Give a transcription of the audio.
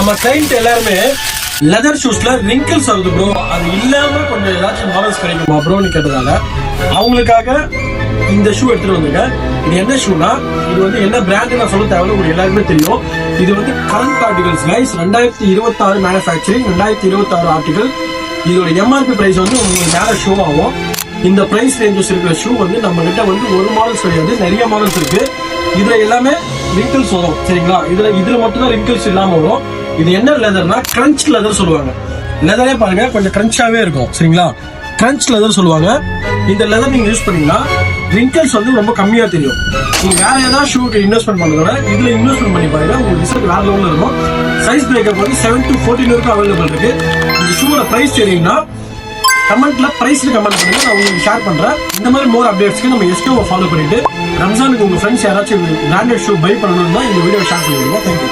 நம்ம கிளைண்ட் எல்லாருமே leather ஷூஸ்ல wrinkles வருது ப்ரோ, அது இல்லாம கொஞ்சம் ஏதாச்சும் மாடல்ஸ் கிடைக்குமா ப்ரோன்னு கேட்டதால அவங்களுக்காக இந்த ஷூ எடுத்துட்டு வந்திருக்கேன். இது என்ன ஷூனா, இது வந்து என்ன பிராண்ட் நான் சொல்ல தேவையில்ல, உங்களுக்கு எல்லாருமே தெரியும். இது வந்து current articles guys, 2026 manufacturing, 2026 article. இதோட எம்ஆர்பி பிரைஸ் வந்து உங்களுக்கு மேல ஷோ ஆகும். இந்த பிரைஸ் ரேஞ்சஸ் இருக்கிற ஷூ வந்து நம்ம கிட்ட வந்து ஒரு மாடல்ஸ் கிடையாது, நிறைய மாடல்ஸ் இருக்கு. இதுல எல்லாமே ரிங்கிள்ஸ் வரும் சரிங்களா. இதுல மட்டும் தான் ரிங்கிள்ஸ் இல்லாம வரும். இது என்ன லெதர்னா கிரன்ச் லெதர் சொல்லுவாங்க. லெதரே பாருங்க கொஞ்சம் கிரன்ச்சாவே இருக்கும் சரிங்களா, கிரன்ச் லெதர் சொல்லுவாங்க. இந்த லெதர் நீங்க யூஸ் பண்ணீங்கன்னா ரிங்கிள்ஸ் வந்து ரொம்ப கம்மியா தெரியும். நீங்க வேற ஏதாவது ஷூக்கு இன்வெஸ்ட்மெண்ட் பண்ணதோட இதுல இன்வெஸ்ட்மெண்ட் பண்ணி பாருங்க, உங்களுக்கு ரிசல்ட் வேற லெவல்ல இருக்கும். சைஸ் பிரேக்கப் வந்து 7 to 14 வரைக்கும் அவைலபிள் இருக்கு. இந்த ஷூவோட பிரைஸ் தெரியும்னா கமெண்ட்ல பிரைஸ்ல கமெண்ட் பண்ணுங்க, நான் உங்களுக்கு ஷேர் பண்றேன். இந்த மாதிரி மோர் அப்டேட்ஸ்க்கு நம்ம எஸ்கேவை ஃபாலோ பண்ணிட்டு ரம்ஜானுக்கு உங்க ஃப்ரெண்ட்ஸ் யாராச்சும் பிராண்டட் ஷூ பை பண்ணணும்னா இந்த வீடியோ ஷேர் பண்ணிடுங்க. தேங்க்யூ.